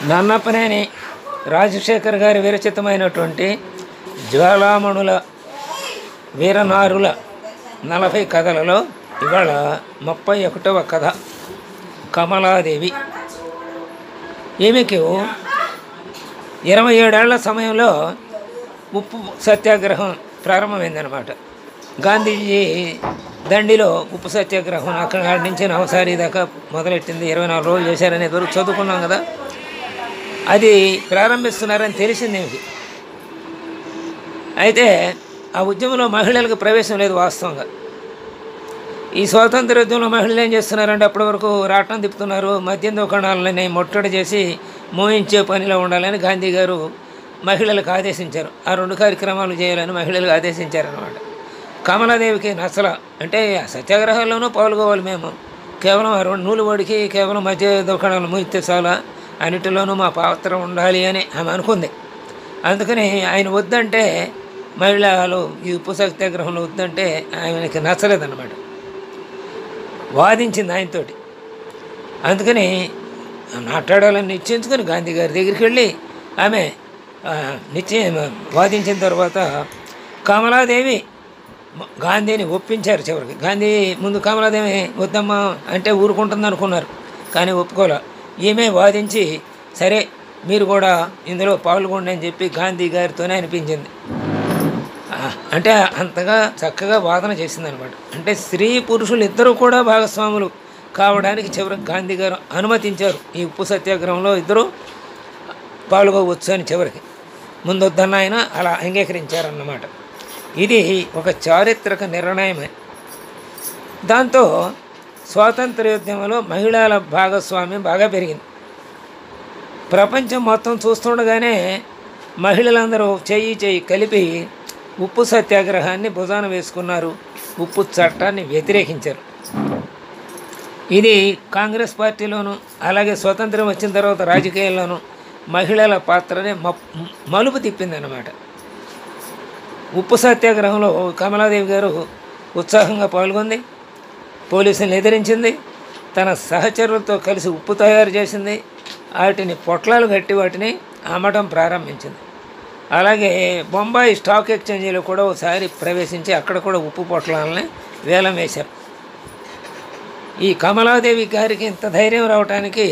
నన్నపనేని రాజశేఖర్ గారి విరచితమైనటువంటి జ్వాలామణుల వీరనారుల 40 కథలలో ఇవాళ 31వ కథ కమలాదేవి. ఈమెకు 27 ఏళ్ల సమయంలో ఉప్పు సత్యాగ్రహం ప్రారంభమైందనమాట. గాంధీజీ దండిలో ఉప్పు సత్యాగ్రహం అక్కడి నుంచి నవసారి దాకా మొదలెట్టింది. 24 రోజులు చేశారనే వరకు చదువుకున్నాం కదా. అది ప్రారంభిస్తున్నారని తెలిసింది ఏమిటి. అయితే ఆ ఉద్యమంలో మహిళలకు ప్రవేశం లేదు వాస్తవంగా. ఈ స్వాతంత్రోద్యమంలో మహిళలు ఏం చేస్తున్నారంటే అప్పటి వరకు రాట్నం తిప్పుతున్నారు, మద్యం దుకాణాలని ముట్టడి చేసి మోయించే పనిలో ఉండాలని గాంధీ గారు మహిళలకు ఆదేశించారు. ఆ 2 కార్యక్రమాలు చేయాలని మహిళలకు ఆదేశించారనమాట. కమలాదేవికి నచ్చల. అంటే సత్యాగ్రహాల్లోనూ పాల్గొవాలి మేము, కేవలం ఆ 2 నూలు వడికి కేవలం మద్య దుకాణాలు మూయితే చాలా, అన్నిటిలోనూ మా పాత్ర ఉండాలి అని ఆమె అనుకుంది. అందుకని ఆయన వద్దంటే, మహిళలు ఈ ఉప్పు సత్యాగ్రహంలో వద్దంటే ఆయనకి నచ్చలేదన్నమాట. వాదించింది ఆయనతోటి. అందుకని మాట్లాడాలని నిశ్చయించుకొని గాంధీ గారి దగ్గరికి వెళ్ళి ఆమె వాదించిన తర్వాత కమలాదేవి గాంధీని ఒప్పించారు. చివరికి గాంధీ ముందు కమలాదేవి వద్దమ్మా అంటే ఊరుకుంటుంది అనుకున్నారు, కానీ ఒప్పుకోలే. ఈమె వాదించి సరే మీరు కూడా ఇందులో పాల్గొండి అని చెప్పి గాంధీ గారితోనే అనిపించింది. అంటే అంతగా చక్కగా వాదన చేసిందనమాట. అంటే స్త్రీ పురుషులు ఇద్దరు కూడా భాగస్వాములు కావడానికి చివరికి గాంధీ గారు అనుమతించారు. ఈ ఉప్పు సత్యాగ్రహంలో ఇద్దరు పాల్గొవచ్చు అని చివరికి. ముందు వద్దన్న ఆయన అలా అంగీకరించారన్నమాట. ఇది ఒక చారిత్రక నిర్ణయమే. దాంతో స్వాతంత్ర్యోద్యమంలో మహిళల భాగస్వామ్యం బాగా పెరిగింది. ప్రపంచం మొత్తం చూస్తుండగానే మహిళలందరూ చెయ్యి కలిపి ఉప్పు సత్యాగ్రహాన్ని భుజాన వేసుకున్నారు, ఉప్పు చట్టాన్ని వ్యతిరేకించారు. ఇది కాంగ్రెస్ పార్టీలోనూ అలాగే స్వతంత్రం వచ్చిన తర్వాత రాజకీయాల్లోనూ మహిళల పాత్రనే మలుపు తిప్పిందన్నమాట. ఉప్పు సత్యాగ్రహంలో కమలాదేవి గారు ఉత్సాహంగా పాల్గొంది, పోలీసులను ఎదిరించింది, తన సహచరులతో కలిసి ఉప్పు తయారు చేసింది, వాటిని పొట్లాలు కట్టి వాటిని అమ్మటం ప్రారంభించింది. అలాగే బొంబాయి స్టాక్ ఎక్స్చేంజీలో కూడా ఒకసారి ప్రవేశించి అక్కడ కూడా ఉప్పు పొట్లాలని వేలం వేశారు. ఈ కమలాదేవి గారికి ఇంత ధైర్యం రావడానికి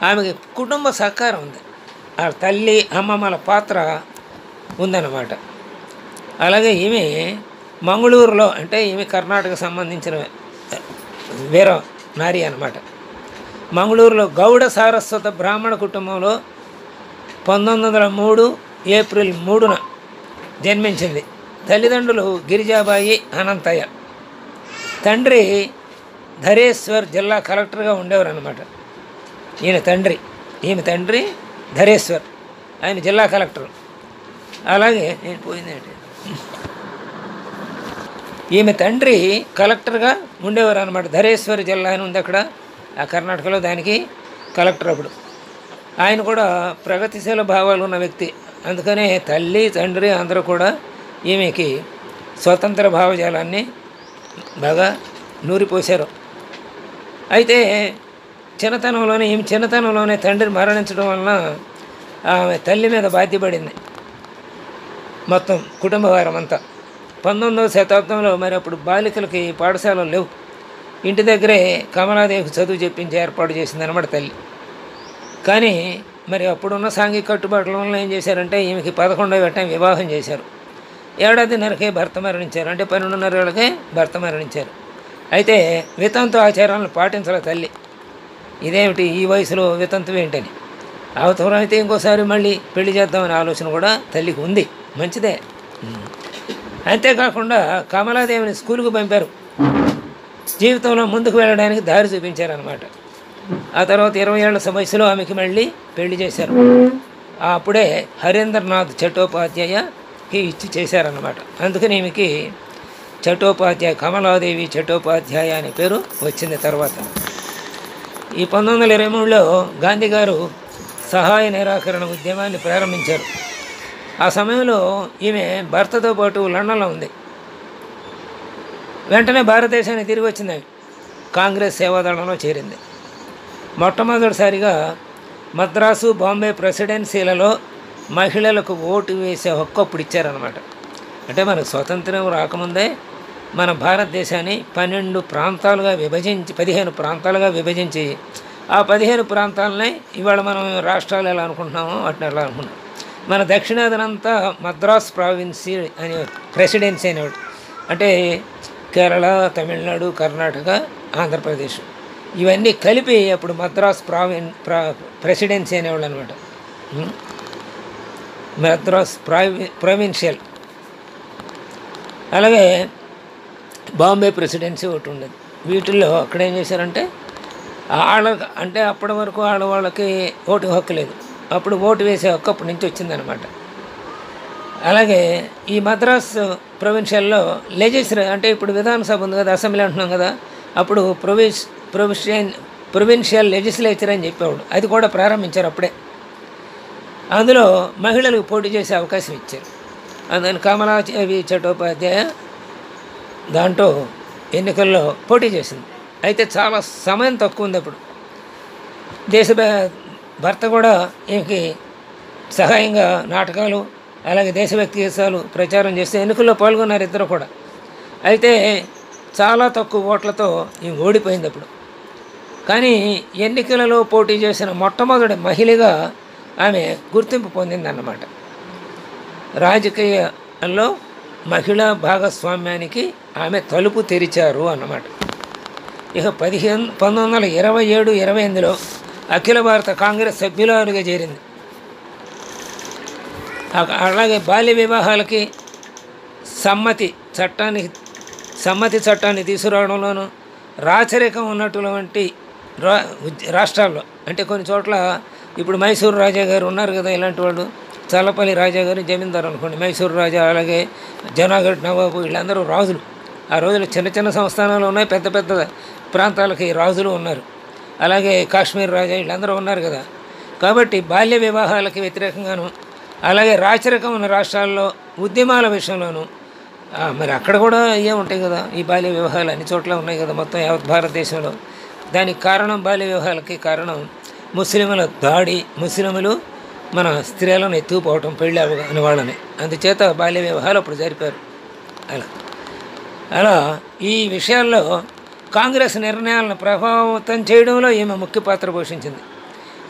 ఆమెకి కుటుంబ సహకారం ఉంది. ఆ తల్లి అమ్మమ్మల పాత్ర ఉందన్నమాట. అలాగే ఈమె మంగళూరులో, అంటే ఈమె కర్ణాటక సంబంధించిన వీర నారి అన్నమాట. మంగళూరులో గౌడ సారస్వత బ్రాహ్మణ కుటుంబంలో 1903 ఏప్రిల్ 3న జన్మించింది. తల్లిదండ్రులు గిరిజాబాయి, అనంతయ్య. తండ్రి ధరేశ్వర్ జిల్లా కలెక్టర్గా ఉండేవారు అన్నమాట. ఈమె తండ్రి ధరేశ్వర్, ఆయన జిల్లా కలెక్టర్. అలాగే నేను పోయిందేంటి, ఈమె తండ్రి కలెక్టర్గా ఉండేవారు అనమాట. ధరేశ్వర్ జిల్లా అని ఉంది అక్కడ, ఆ కర్ణాటకలో, దానికి కలెక్టర్ అప్పుడు. ఆయన కూడా ప్రగతిశీల భావాలు ఉన్న వ్యక్తి. అందుకనే తల్లి తండ్రి అందరూ కూడా ఈమెకి స్వతంత్ర భావజాలాన్ని బాగా నూరిపోశారు. అయితే చిన్నతనంలోనే తండ్రి మరణించడం వలన ఆమె తల్లి మీద బాధ్యపడింది మొత్తం కుటుంబ వారం అంతా. 19వ శతాబ్దంలో మరి అప్పుడు బాలికలకి పాఠశాలలు లేవు. ఇంటి దగ్గరే కమలాదేవికి చదువు చెప్పించి ఏర్పాటు చేసిందనమాట తల్లి. కానీ మరి అప్పుడున్న సాంఘిక కట్టుబాట్ల వల్ల ఏం చేశారంటే ఈమెకి 11వ ఏట వివాహం చేశారు. 1.5 ఏళ్లకే భర్త మరణించారు. అంటే 12.5 ఏళ్ళకే భర్త మరణించారు. అయితే వితంతు ఆచారాలను పాటించాలి తల్లి. ఇదేమిటి ఈ వయసులో వితంతు ఏంటని, అవతరం అయితే ఇంకోసారి మళ్ళీ పెళ్లి చేద్దామనే ఆలోచన కూడా తల్లికి ఉంది, మంచిదే. అంతేకాకుండా కమలాదేవిని స్కూల్కి పంపారు, జీవితంలో ముందుకు వెళ్ళడానికి దారి చూపించారనమాట. ఆ తర్వాత 20 ఏళ్ల వయసులో ఆమెకి మళ్ళీ పెళ్లి చేశారు. అప్పుడే హరీంద్రనాథ్ చట్టోపాధ్యాయకి ఇచ్చి చేశారన్నమాట. అందుకని ఈమెకి చట్టోపాధ్యాయ, కమలాదేవి చట్టోపాధ్యాయ అనే పేరు వచ్చింది తర్వాత. ఈ 1923లో గాంధీ గారు సహాయ నిరాకరణ ఉద్యమాన్ని ప్రారంభించారు. ఆ సమయంలో ఈమె భర్తతో పాటు లండన్లో ఉంది. వెంటనే భారతదేశానికి తిరిగి వచ్చింది. కాంగ్రెస్ సేవాదళంలో చేరింది. మొట్టమొదటిసారిగా మద్రాసు, బాంబే ప్రెసిడెన్సీలలో మహిళలకు ఓటు వేసే హక్కు అప్పుడు ఇచ్చారనమాట. అంటే మనకు స్వతంత్రం రాకముందే మన భారతదేశాన్ని 15 ప్రాంతాలుగా విభజించి ఆ 15 ప్రాంతాలనే ఇవాళ మనం రాష్ట్రాలు ఎలా అనుకుంటున్నామో వాటిని ఎలా అనుకున్నాం. మన దక్షిణాదనంతా మద్రాస్ ప్రావిన్సీ అనే ప్రెసిడెన్సీ అనేవాడు. అంటే కేరళ, తమిళనాడు, కర్ణాటక, ఆంధ్రప్రదేశ్ ఇవన్నీ కలిపి అప్పుడు మద్రాస్ ప్రెసిడెన్సీ అనేవాళ్ళు అనమాట. మద్రాస్ ప్రొవిన్షియల్. అలాగే బాంబే ప్రెసిడెన్సీ ఒకటి ఉండేది. వీటిల్లో అక్కడ ఏం చేశారంటే అంటే అప్పటి వరకు వాళ్ళకి ఓటు హక్కు లేదు. అప్పుడు ఓటు వేసే హక్కు అప్పటి నుంచి వచ్చిందనమాట. అలాగే ఈ మద్రాస్ ప్రొవిన్షియల్లో అంటే ఇప్పుడు విధానసభ ఉంది కదా, అసెంబ్లీ అంటున్నాం కదా, అప్పుడు ప్రొవిన్షియల్ లెజిస్లేచర్ అని చెప్పేవాడు. అది కూడా ప్రారంభించారు అప్పుడే. అందులో మహిళలకు పోటీ చేసే అవకాశం ఇచ్చారు. అందుకని కమలాదేవి చట్టోపాధ్యాయ దాంట్లో ఎన్నికల్లో పోటీ చేసింది. అయితే చాలా సమయం తక్కువ ఉంది. అప్పుడు భర్త కూడా ఈమెకి సహాయంగా నాటకాలు అలాగే దేశభక్తి గీతాలు ప్రచారం చేస్తే ఎన్నికల్లో పాల్గొన్నారు ఇద్దరు కూడా. అయితే చాలా తక్కువ ఓట్లతో ఈమె ఓడిపోయింది అప్పుడు. కానీ ఎన్నికలలో పోటీ చేసిన మొట్టమొదటి మహిళగా ఆమె గుర్తింపు పొందిందన్నమాట. రాజకీయాల్లో మహిళా భాగస్వామ్యానికి ఆమె తలుపు తెరిచారు అన్నమాట. ఇక 1927-28లో అఖిల భారత కాంగ్రెస్ సభ్యురాలుగా చేరింది. అలాగే బాల్య వివాహాలకి సమ్మతి చట్టాన్ని తీసుకురావడంలోనూ రాచరికం ఉన్నటువంటి రాష్ట్రాల్లో, అంటే కొన్ని చోట్ల ఇప్పుడు మైసూరు రాజా గారు ఉన్నారు కదా, ఇలాంటి వాళ్ళు చల్లపల్లి రాజా గారు జమీందారు అనుకోండి, మైసూరు రాజా, అలాగే జనాగఢ్ నవాబు, వీళ్ళందరూ రాజులు. ఆ రోజులు చిన్న చిన్న సంస్థానాలు ఉన్నాయి, పెద్ద పెద్ద ప్రాంతాలకి రాజులు ఉన్నారు. అలాగే కాశ్మీర్ రాజా వీళ్ళందరూ ఉన్నారు కదా. కాబట్టి బాల్య వివాహాలకి వ్యతిరేకంగాను అలాగే రాచరికం ఉన్న రాష్ట్రాల్లో ఉద్యమాల విషయంలోనూ మరి అక్కడ కూడా ఇవే ఉంటాయి కదా, ఈ బాల్య వివాహాలు అన్ని చోట్ల ఉన్నాయి కదా మొత్తం యావత్ భారతదేశంలో. దానికి కారణం బాల్య వివాహాలకి కారణం ముస్లింల దాడి, ముస్లింలు మన స్త్రీలను ఎత్తుకుపోవటం పెళ్ళి అవ్వని వాళ్ళని, అందుచేత బాల్య వివాహాలు అప్పుడు జరిపారు. అలా ఈ విషయాల్లో కాంగ్రెస్ నిర్ణయాలను ప్రభావితం చేయడంలో ఈమె ముఖ్య పాత్ర పోషించింది.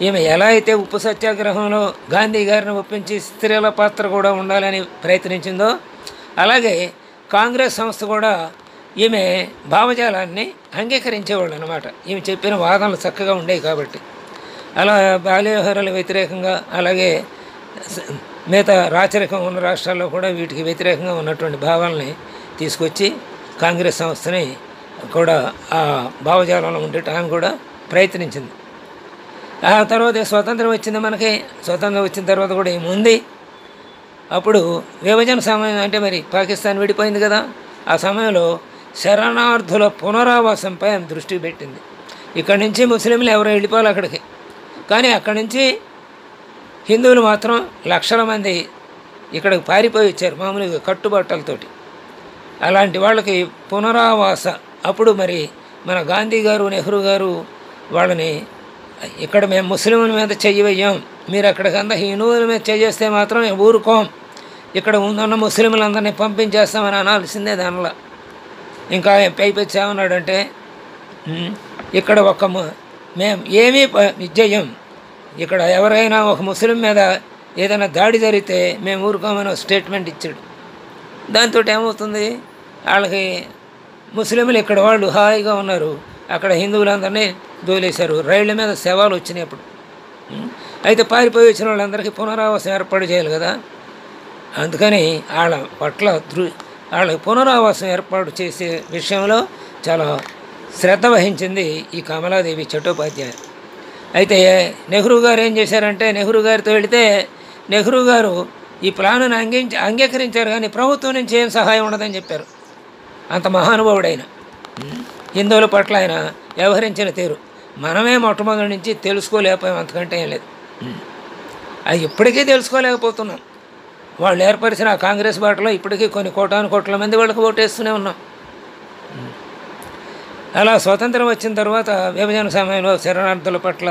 ఈమె ఎలా అయితే ఉప్పు సత్యాగ్రహంలో గాంధీ గారిని ఒప్పించి స్త్రీల పాత్ర కూడా ఉండాలని ప్రయత్నించిందో, అలాగే కాంగ్రెస్ సంస్థ కూడా ఈమె భావజాలాన్ని అంగీకరించేవాళ్ళు అనమాట. ఈమె చెప్పిన వాదనలు చక్కగా ఉండేవి కాబట్టి. అలా బాల్య వివాహాలకు వ్యతిరేకంగా అలాగే మిగతా రాచరికం ఉన్న రాష్ట్రాల్లో కూడా వీటికి వ్యతిరేకంగా ఉన్నటువంటి భావాలని తీసుకొచ్చి కాంగ్రెస్ సంస్థని కూడా ఆ భావజాలంలో ఉండటానికి కూడా ప్రయత్నించింది. ఆ తర్వాత స్వతంత్రం వచ్చింది మనకి. స్వతంత్రం వచ్చిన తర్వాత కూడా ఏముంది, అప్పుడు విభజన సమయం అంటే మరి పాకిస్తాన్ విడిపోయింది కదా, ఆ సమయంలో శరణార్థుల పునరావాసంపై ఆమె దృష్టి పెట్టింది. ఇక్కడి నుంచి ముస్లింలు ఎవరో వెళ్ళిపోవాలి అక్కడికి, కానీ అక్కడి నుంచి హిందువులు మాత్రం లక్షల మంది ఇక్కడికి పారిపోయి వచ్చారు మామూలుగా కట్టుబట్టలతోటి. అలాంటి వాళ్ళకి పునరావాస అప్పుడు మరి మన గాంధీ గారు, నెహ్రూ గారు వాళ్ళని ఇక్కడ మేము ముస్లింల మీద చెయ్యి వెయ్యాం, మీరు అక్కడికంతా హిందువుల మీద చేస్తే మాత్రం ఊరుకోం, ఇక్కడ ఉన్న ముస్లింలందరినీ పంపించేస్తామని అనాల్సిందే. దానిలో ఇంకా పైపెచ్చి ఏమన్నాడంటే, ఇక్కడ మేము ఏమీ చెయ్యం, ఇక్కడ ఎవరైనా ఒక ముస్లిం మీద ఏదైనా దాడి జరిగితే మేము ఊరుకోమని ఒక స్టేట్మెంట్ ఇచ్చాడు. దాంతో ఏమవుతుంది, వాళ్ళకి ముస్లింలు ఇక్కడ వాళ్ళు హాయిగా ఉన్నారు, అక్కడ హిందువులందరినీ దోలేశారు, రైళ్ల మీద శవాలు వచ్చినాయి అప్పుడు. అయితే పారిపోయి వచ్చిన వాళ్ళందరికీ పునరావాసం ఏర్పాటు చేయాలి కదా, అందుకని వాళ్ళ పట్ల వాళ్ళకి పునరావాసం ఏర్పాటు చేసే విషయంలో చాలా శ్రద్ధ వహించింది ఈ కమలాదేవి చట్టోపాధ్యాయ. అయితే నెహ్రూ గారు ఏం చేశారంటే, నెహ్రూ గారితో వెళితే నెహ్రూ గారు ఈ ప్లాన్ను అంగీకరించారు, కానీ ప్రభుత్వం నుంచి ఏం సహాయం ఉండదని చెప్పారు. అంత మహానుభావుడైన హిందువుల పట్ల ఆయన వ్యవహరించిన తీరు మనమే మొట్టమొదటి నుంచి తెలుసుకోలేకపోయాం, అంతకంటే ఏం లేదు. అది ఇప్పటికీ తెలుసుకోలేకపోతున్నాం. వాళ్ళు ఏర్పరిచిన ఆ కాంగ్రెస్ బాటలో ఇప్పటికీ కొన్ని కోటాను కోట్ల మంది వాళ్ళకి ఓటేస్తూనే ఉన్నాం. అలా స్వతంత్రం వచ్చిన తర్వాత విభజన సమయంలో శరణార్థుల పట్ల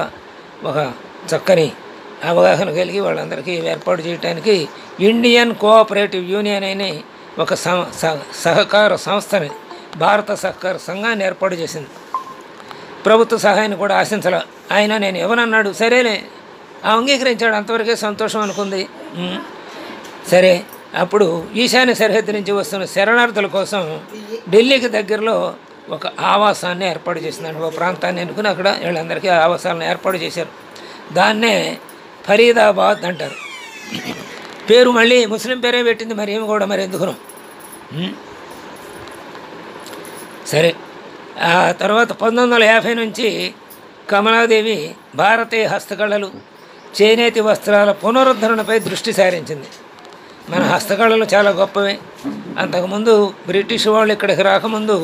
ఒక చక్కని అవగాహన కలిగి వాళ్ళందరికీ ఏర్పాటు చేయడానికి ఇండియన్ కోఆపరేటివ్ యూనియన్ అని ఒక సహకార సంస్థని, భారత సహకార సంఘాన్ని ఏర్పాటు చేసింది. ప్రభుత్వ సహాయాన్ని కూడా ఆశించాల. ఆయన నేను ఎవరన్నాడు, సరేలే అంగీకరించాడు, అంతవరకే సంతోషం అనుకుంది. సరే, అప్పుడు ఈశాన్య సరిహద్దు నుంచి వస్తున్న శరణార్థుల కోసం ఢిల్లీకి దగ్గరలో ఒక ఆవాసాన్ని ఏర్పాటు చేసిందండి. ఒక ప్రాంతాన్ని ఎన్నుకుని అక్కడ వీళ్ళందరికీ ఆవాసాలను ఏర్పాటు చేశారు. దాన్నే ఫరీదాబాద్ అంటారు. పేరు మళ్ళీ ముస్లిం పేరే పెట్టింది, మరి ఏమి కూడా మరి ఎందుకును. సరే, ఆ తర్వాత 1950 నుంచి కమలాదేవి భారతీయ హస్తకళలు, చేనేతి వస్త్రాల పునరుద్ధరణపై దృష్టి సారించింది. మన హస్తకళలు చాలా గొప్పవే. అంతకుముందు బ్రిటిష్ వాళ్ళు ఇక్కడికి రాకముందు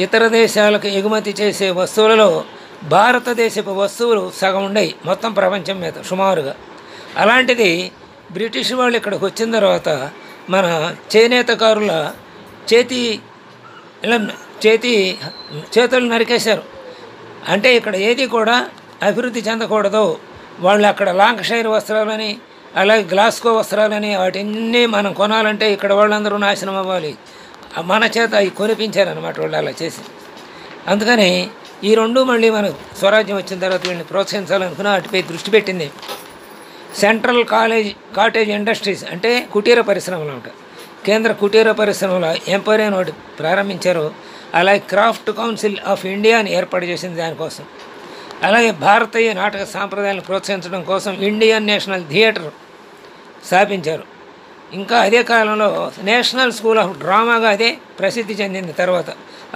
ఇతర దేశాలకు ఎగుమతి చేసే వస్తువులలో భారతదేశపు వస్తువులు సగం ఉండేవి మొత్తం ప్రపంచం మీద సుమారుగా. అలాంటిది బ్రిటిష్ వాళ్ళు ఇక్కడికి వచ్చిన తర్వాత మన చేనేతకారుల చేతులు నరికేశారు. అంటే ఇక్కడ ఏది కూడా అభివృద్ధి చెందకూడదు. వాళ్ళు అక్కడ లాంకషైర్ వస్త్రాలని, అలాగే గ్లాస్కో వస్త్రాలని వాటిన్నీ మనం కొనాలంటే ఇక్కడ వాళ్ళందరూ నాశనం అవ్వాలి. మన చేత అవి కొనిపించారనమాట వాళ్ళు అలా చేసి. అందుకని ఈ రెండు మళ్ళీ మనకు స్వరాజ్యం వచ్చిన తర్వాత వీళ్ళని ప్రోత్సహించాలనుకున్న వాటిపై దృష్టి పెట్టింది. సెంట్రల్ కాటేజ్ ఇండస్ట్రీస్ అంటే కుటీర పరిశ్రమలు ఉంటాయి. కేంద్ర కుటీర పరిశ్రమల ఎంపైర్ అని ఒకటి ప్రారంభించారు. అలాగే క్రాఫ్ట్ కౌన్సిల్ ఆఫ్ ఇండియా అని ఏర్పాటు చేసింది దానికోసం. అలాగే భారతీయ నాటక సాంప్రదాయాలను ప్రోత్సహించడం కోసం ఇండియన్ నేషనల్ థియేటర్ స్థాపించారు. ఇంకా అదే కాలంలో నేషనల్ స్కూల్ ఆఫ్ డ్రామాగా అదే ప్రసిద్ధి చెందింది. తర్వాత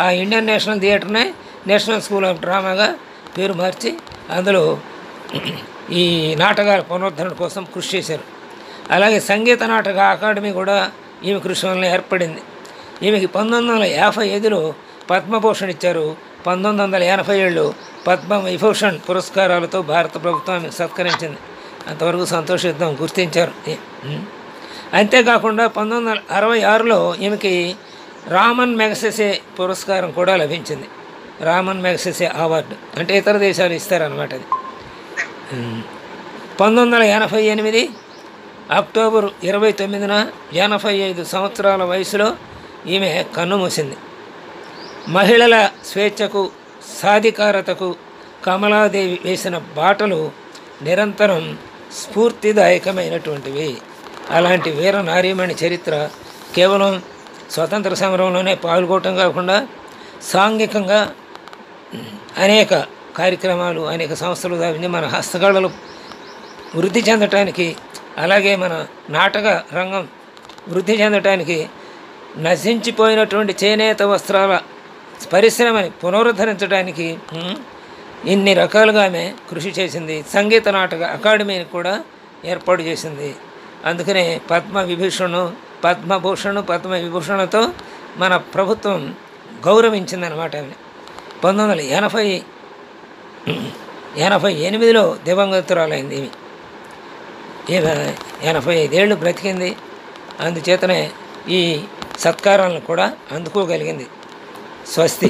ఆ ఇండియన్ నేషనల్ థియేటర్నే నేషనల్ స్కూల్ ఆఫ్ డ్రామాగా పేరు మార్చి అందులో ఈ నాటకాల పునరుద్ధరణ కోసం కృషి చేశారు. అలాగే సంగీత నాటక అకాడమీ కూడా ఈమె కృషి వలన ఏర్పడింది. ఈమెకి 1955లో పద్మభూషణ్ ఇచ్చారు. 1987 పద్మ విభూషణ్ పురస్కారాలతో భారత ప్రభుత్వం ఆమెను సత్కరించింది. అంతవరకు సంతోషిద్దాం, గుర్తించారు. అంతేకాకుండా 1966లో ఈమెకి రామన్ మెగసెసే పురస్కారం కూడా లభించింది. రామన్ మెగసెసే అవార్డు అంటే ఇతర దేశాలు ఇస్తారనమాట. అది 1988 అక్టోబర్ 29న 85 సంవత్సరాల వయసులో ఈమె కన్నుమూసింది. మహిళల స్వేచ్ఛకు, సాధికారతకు కమలాదేవి వేసిన బాటలు నిరంతరం స్ఫూర్తిదాయకమైనటువంటివి. అలాంటి వీర నారీమణి చరిత్ర కేవలం స్వతంత్ర సమరంలోనే పాల్గొనడం కాకుండా సాంఘికంగా అనేక కార్యక్రమాలు, అనేక సంస్థలు దాని మన హస్తకళలు వృద్ధి చెందటానికి, అలాగే మన నాటక రంగం వృద్ధి చెందటానికి, నశించిపోయినటువంటి చేనేత వస్త్రాల పరిశ్రమని పునరుద్ధరించడానికి ఇన్ని రకాలుగా ఆమె కృషి చేసింది. సంగీత నాటక అకాడమీని కూడా ఏర్పాటు చేసింది. అందుకనే పద్మభూషణ్ పద్మ విభూషణతో మన ప్రభుత్వం గౌరవించిందనమాట. ఆమె 1988లో దివంగతురాలైంది. ఈమె 85 ఏళ్ళు బ్రతికింది. అందుచేతనే ఈ సత్కారాలను కూడా అందుకోగలిగింది. స్వస్తి.